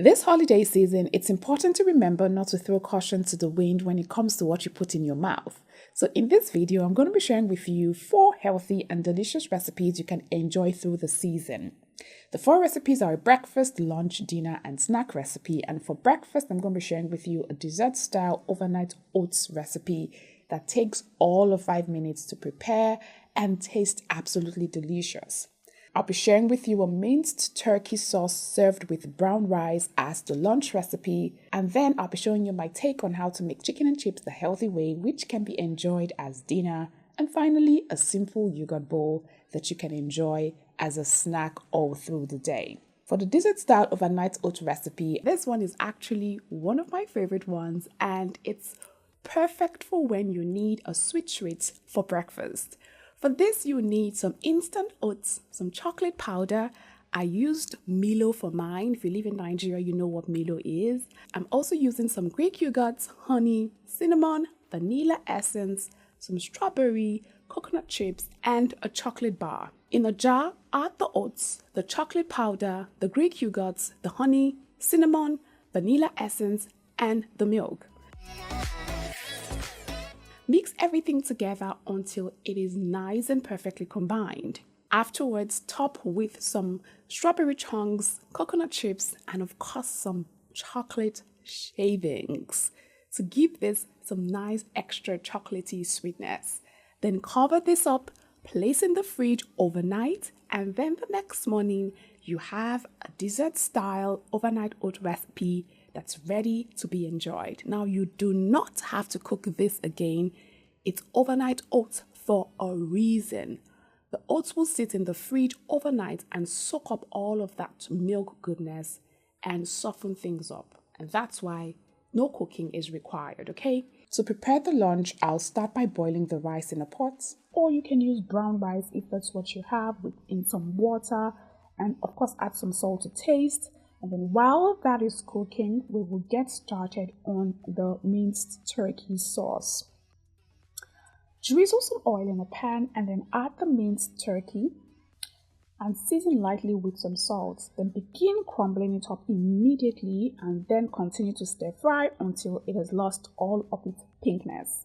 This holiday season, it's important to remember not to throw caution to the wind when it comes to what you put in your mouth. So in this video, I'm going to be sharing with you 4 healthy and delicious recipes you can enjoy through the season. The 4 recipes are a breakfast, lunch, dinner, and snack recipe. And for breakfast, I'm going to be sharing with you a dessert-style overnight oats recipe that takes all of 5 minutes to prepare and tastes absolutely delicious. I'll be sharing with you a minced turkey sauce served with brown rice as the lunch recipe, and then I'll be showing you my take on how to make chicken and chips the healthy way, which can be enjoyed as dinner, and finally a simple yogurt bowl that you can enjoy as a snack all through the day. For the dessert style overnight oat recipe, this one is actually one of my favorite ones, and it's perfect for when you need a sweet treat for breakfast. For this, you need some instant oats, some chocolate powder. I used Milo for mine. If you live in Nigeria, you know what Milo is. I'm also using some Greek yogurt, honey, cinnamon, vanilla essence, some strawberry, coconut chips, and a chocolate bar. In a jar, add the oats, the chocolate powder, the Greek yogurt, the honey, cinnamon, vanilla essence, and the milk. Mix everything together until it is nice and perfectly combined. Afterwards, top with some strawberry chunks, coconut chips, and of course some chocolate shavings to give this some nice extra chocolatey sweetness. Then cover this up, place in the fridge overnight, and then the next morning you have a dessert style overnight oat recipe that's ready to be enjoyed. Now, you do not have to cook this again. It's overnight oats for a reason. The oats will sit in the fridge overnight and soak up all of that milk goodness and soften things up. And that's why no cooking is required, okay? To prepare the lunch, I'll start by boiling the rice in a pot, or you can use brown rice if that's what you have, in some water, and of course add some salt to taste. And then while that is cooking, we will get started on the minced turkey sauce. Drizzle some oil in a pan and then add the minced turkey and season lightly with some salt. Then begin crumbling it up immediately and then continue to stir fry until it has lost all of its pinkness.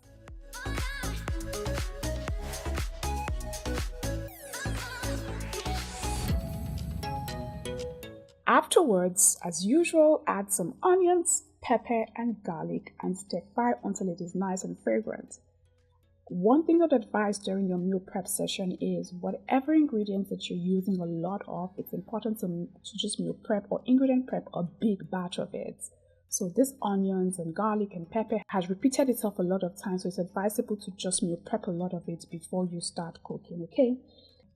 Afterwards, as usual, add some onions, pepper, and garlic and stir fry until it is nice and fragrant. One thing I'd advise during your meal prep session is whatever ingredients that you're using a lot of, it's important to just meal prep or ingredient prep a big batch of it. So this onions and garlic and pepper has repeated itself a lot of times, so it's advisable to just meal prep a lot of it before you start cooking, okay?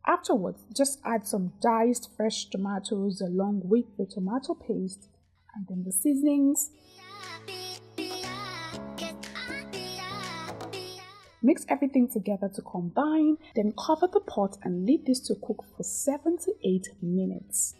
Afterwards, just add some diced fresh tomatoes along with the tomato paste and then the seasonings. Mix everything together to combine, then cover the pot and leave this to cook for 7 to 8 minutes.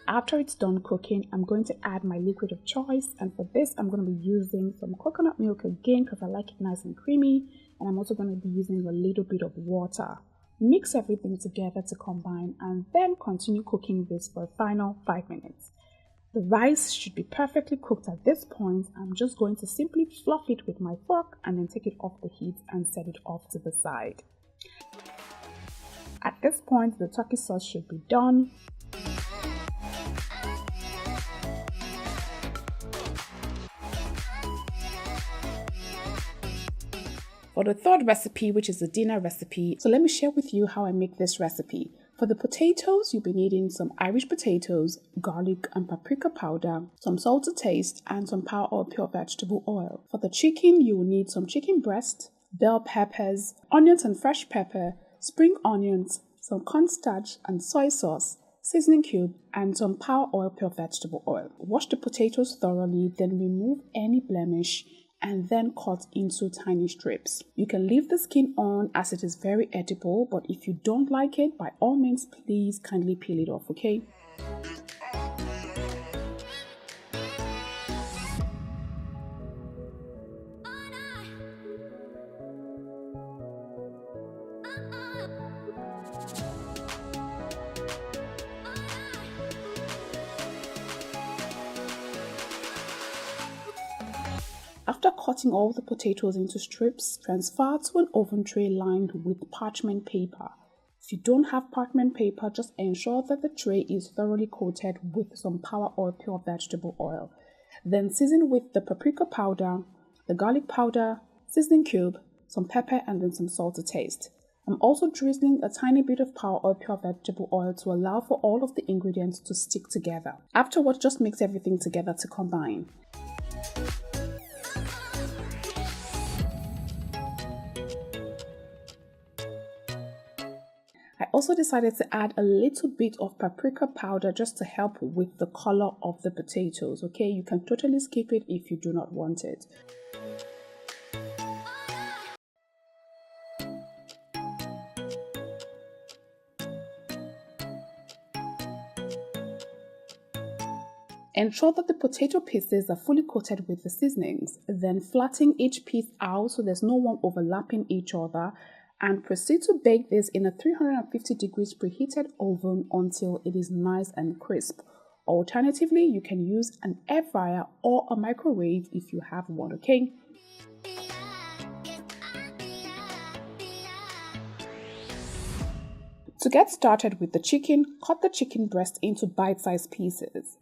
After it's done cooking, I'm going to add my liquid of choice, and for this I'm going to be using some coconut milk again because I like it nice and creamy, and I'm also going to be using a little bit of water. Mix everything together to combine and then continue cooking this for a final 5 minutes. The rice should be perfectly cooked at this point. I'm just going to simply fluff it with my fork and then take it off the heat and set it off to the side. At this point, the turkey sauce should be done. For the third recipe, which is the dinner recipe, so let me share with you how I make this recipe. For the potatoes, you'll be needing some Irish potatoes, garlic and paprika powder, some salt to taste, and some power or pure vegetable oil. For the chicken, you will need some chicken breast, bell peppers, onions and fresh pepper, spring onions, some cornstarch and soy sauce, seasoning cube, and some power oil, pure vegetable oil. Wash the potatoes thoroughly, then remove any blemish and then cut into tiny strips. You can leave the skin on as it is very edible, but if you don't like it, by all means, please kindly peel it off, okay? After cutting all the potatoes into strips, transfer to an oven tray lined with parchment paper. If you don't have parchment paper, just ensure that the tray is thoroughly coated with some power or pure vegetable oil. Then season with the paprika powder, the garlic powder, seasoning cube, some pepper, and then some salt to taste. I'm also drizzling a tiny bit of power or pure vegetable oil to allow for all of the ingredients to stick together. Afterwards, just mix everything together to combine. I also decided to add a little bit of paprika powder just to help with the color of the potatoes, okay? You can totally skip it if you do not want it. Ensure that the potato pieces are fully coated with the seasonings, then flatten each piece out so there's no one overlapping each other, and proceed to bake this in a 350 degrees preheated oven until it is nice and crisp. Alternatively, you can use an air fryer or a microwave if you have one, okay? To get started with the chicken, cut the chicken breast into bite-sized pieces.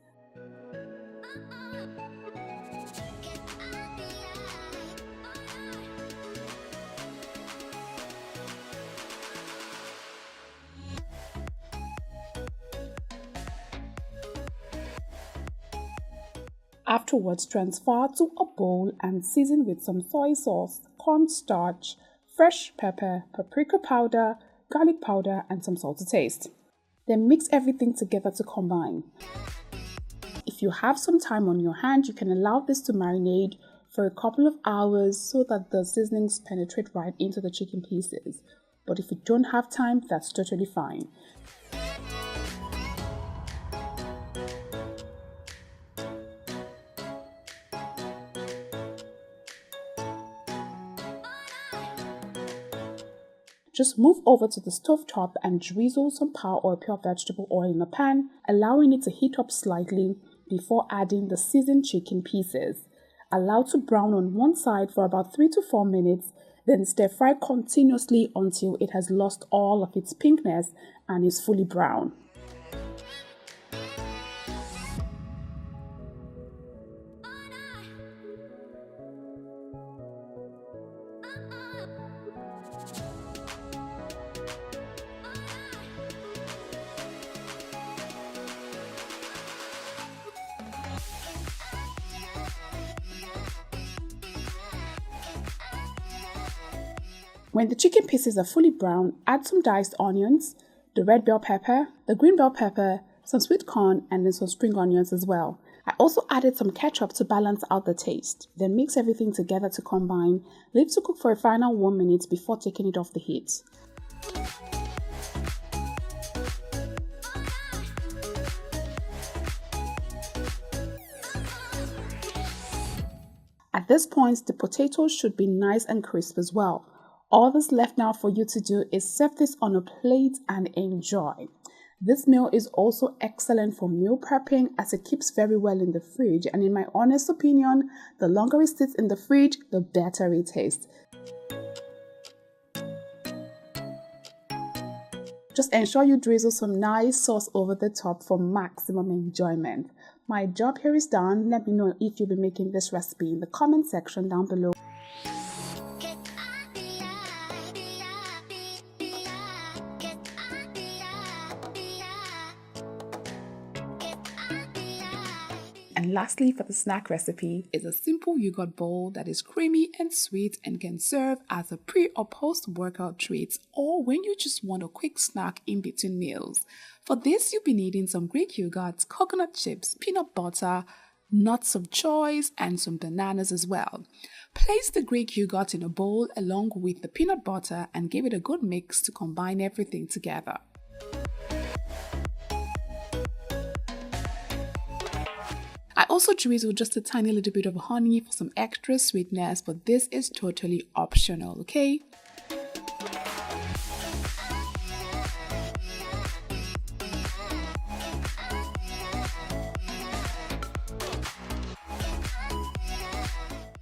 Afterwards, transfer to a bowl and season with some soy sauce, cornstarch, fresh pepper, paprika powder, garlic powder, and some salt to taste. Then mix everything together to combine. If you have some time on your hand, you can allow this to marinate for a couple of hours so that the seasonings penetrate right into the chicken pieces. But if you don't have time, that's totally fine. Just move over to the stove top and drizzle some power or pure vegetable oil in a pan, allowing it to heat up slightly before adding the seasoned chicken pieces. Allow to brown on one side for about 3 to 4 minutes, then stir fry continuously until it has lost all of its pinkness and is fully brown. When the chicken pieces are fully brown, add some diced onions, the red bell pepper, the green bell pepper, some sweet corn, and then some spring onions as well. I also added some ketchup to balance out the taste. Then mix everything together to combine. Leave to cook for a final 1 minute before taking it off the heat. At this point, the potatoes should be nice and crisp as well. All that's left now for you to do is serve this on a plate and enjoy. This meal is also excellent for meal prepping as it keeps very well in the fridge, and in my honest opinion, the longer it sits in the fridge, the better it tastes. Just ensure you drizzle some nice sauce over the top for maximum enjoyment. My job here is done. Let me know if you'll be making this recipe in the comment section down below. And lastly, for the snack recipe is a simple yogurt bowl that is creamy and sweet and can serve as a pre or post workout treat, or when you just want a quick snack in between meals. For this, you'll be needing some Greek yogurt, coconut chips, peanut butter, nuts of choice, and some bananas as well. Place the Greek yogurt in a bowl along with the peanut butter and give it a good mix to combine everything together. I also drizzle just a tiny little bit of honey for some extra sweetness, but this is totally optional, okay?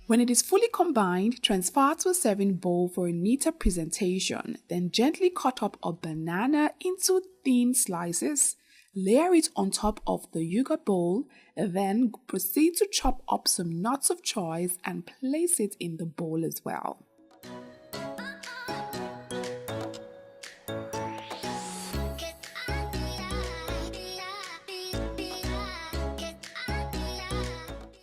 When it is fully combined, transfer to a serving bowl for a neater presentation. Then gently cut up a banana into thin slices. Layer it on top of the yogurt bowl, then proceed to chop up some nuts of choice and place it in the bowl as well.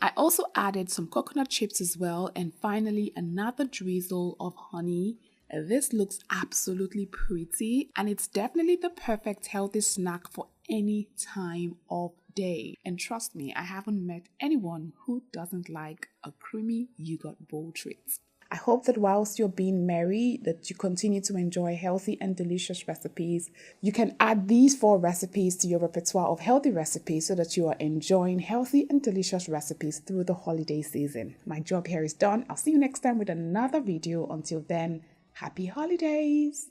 I also added some coconut chips as well, and finally another drizzle of honey. This looks absolutely pretty, and it's definitely the perfect healthy snack for any time of day. And trust me, I haven't met anyone who doesn't like a creamy yogurt bowl treat. I hope that whilst you're being merry, that you continue to enjoy healthy and delicious recipes. You can add these 4 recipes to your repertoire of healthy recipes so that you are enjoying healthy and delicious recipes through the holiday season. My job here is done. I'll see you next time with another video. Until then, happy holidays!